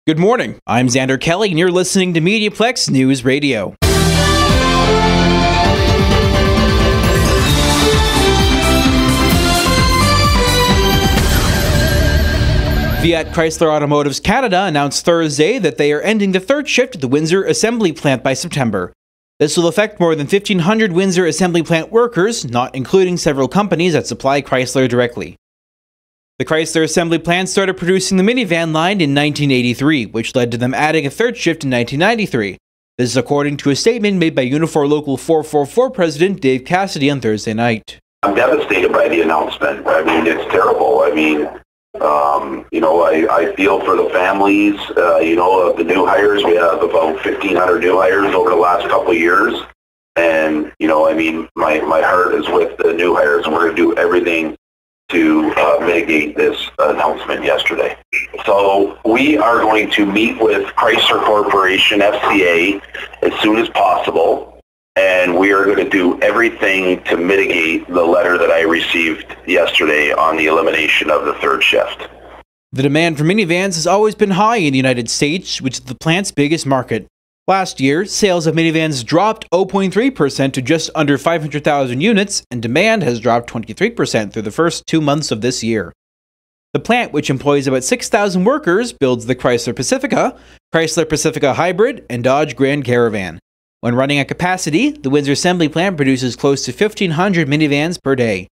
Good morning, I'm Zander Kelly, and you're listening to MediaPlex News Radio. Fiat Chrysler Automotive's Canada announced Thursday that they are ending the third shift at the Windsor assembly plant by September. This will affect more than 1,500 Windsor assembly plant workers, not including several companies that supply Chrysler directly. The Chrysler assembly plant started producing the minivan line in 1983, which led to them adding a third shift in 1993. This is according to a statement made by Unifor Local 444 President Dave Cassidy on Thursday night. I'm devastated by the announcement. I mean, it's terrible. I mean, I feel for the families, of the new hires. We have about 1,500 new hires over the last couple of years. And, my heart is with the new hires, and we're going to do everything to mitigate this announcement yesterday. So we are going to meet with Chrysler Corporation, FCA, as soon as possible, and we are going to do everything to mitigate the letter that I received yesterday on the elimination of the third shift. The demand for minivans has always been high in the United States, which is the plant's biggest market. Last year, sales of minivans dropped 0.3% to just under 500,000 units, and demand has dropped 23% through the first 2 months of this year. The plant, which employs about 6,000 workers, builds the Chrysler Pacifica Hybrid, and Dodge Grand Caravan. When running at capacity, the Windsor assembly plant produces close to 1,500 minivans per day.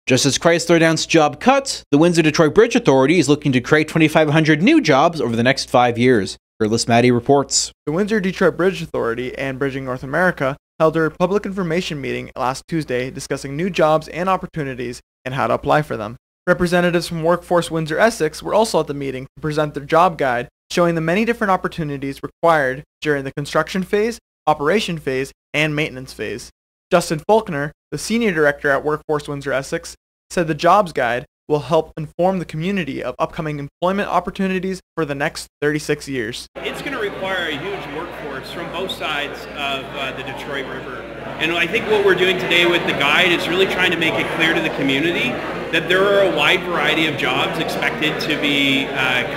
Just as Chrysler announced job cuts, the Windsor-Detroit Bridge Authority is looking to create 2,500 new jobs over the next 5 years. Curtis Maddie reports. The Windsor-Detroit Bridge Authority and Bridging North America held a public information meeting last Tuesday discussing new jobs and opportunities and how to apply for them. Representatives from Workforce Windsor Essex were also at the meeting to present their job guide showing the many different opportunities required during the construction phase, operation phase, and maintenance phase. Justin Faulkner, the Senior Director at Workforce Windsor Essex, said the jobs guide will help inform the community of upcoming employment opportunities for the next 36 years. It's going to require a huge workforce from both sides of the Detroit River. And I think what we're doing today with the guide is really trying to make it clear to the community that there are a wide variety of jobs expected to be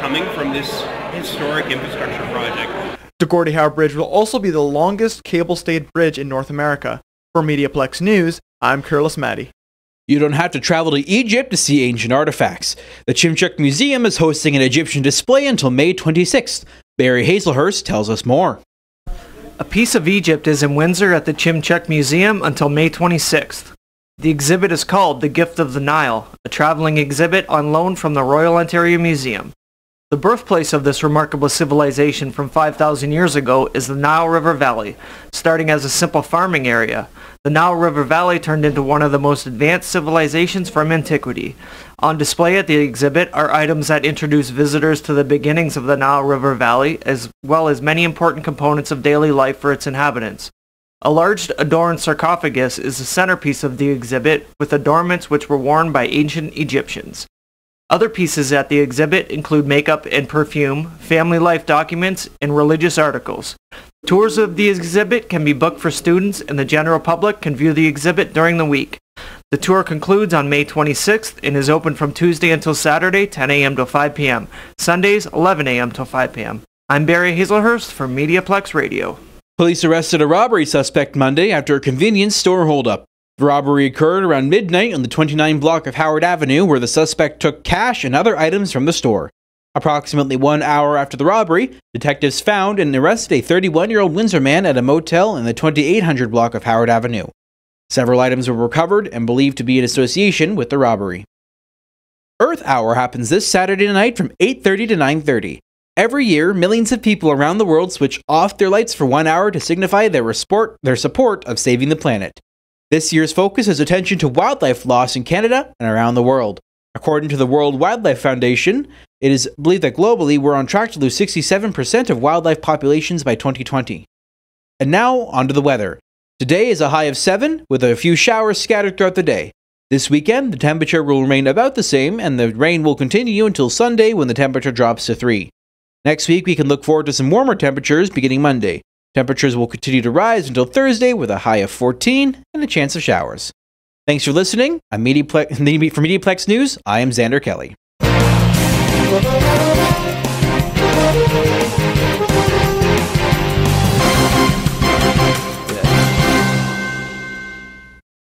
coming from this historic infrastructure project. The Gordie Howe Bridge will also be the longest cable-stayed bridge in North America. For MediaPlex News, I'm Curtis Maddie. You don't have to travel to Egypt to see ancient artifacts. The Chimchuk Museum is hosting an Egyptian display until May 26th. Barry Hazelhurst tells us more. A piece of Egypt is in Windsor at the Chimchuk Museum until May 26th. The exhibit is called The Gift of the Nile, a traveling exhibit on loan from the Royal Ontario Museum. The birthplace of this remarkable civilization from 5,000 years ago is the Nile River Valley. Starting as a simple farming area, the Nile River Valley turned into one of the most advanced civilizations from antiquity. On display at the exhibit are items that introduce visitors to the beginnings of the Nile River Valley, as well as many important components of daily life for its inhabitants. A large adorned sarcophagus is the centerpiece of the exhibit, with adornments which were worn by ancient Egyptians. Other pieces at the exhibit include makeup and perfume, family life documents, and religious articles. Tours of the exhibit can be booked for students, and the general public can view the exhibit during the week. The tour concludes on May 26th and is open from Tuesday until Saturday, 10 a.m. to 5 p.m., Sundays, 11 a.m. to 5 p.m. I'm Barry Hazelhurst for MediaPlex Radio. Police arrested a robbery suspect Monday after a convenience store holdup. The robbery occurred around midnight on the 29 block of Howard Avenue, where the suspect took cash and other items from the store. Approximately 1 hour after the robbery, detectives found and arrested a 31-year-old Windsor man at a motel in the 2800 block of Howard Avenue. Several items were recovered and believed to be in association with the robbery. Earth Hour happens this Saturday night from 8:30 to 9:30. Every year, millions of people around the world switch off their lights for 1 hour to signify their support of saving the planet. This year's focus is attention to wildlife loss in Canada and around the world. According to the World Wildlife Foundation, it is believed that globally we're on track to lose 67% of wildlife populations by 2020. And now, on to the weather. Today is a high of 7, with a few showers scattered throughout the day. This weekend, the temperature will remain about the same, and the rain will continue until Sunday when the temperature drops to 3. Next week, we can look forward to some warmer temperatures beginning Monday. Temperatures will continue to rise until Thursday with a high of 14 and a chance of showers. Thanks for listening. For MediaPlex News, I am Zander Kelly.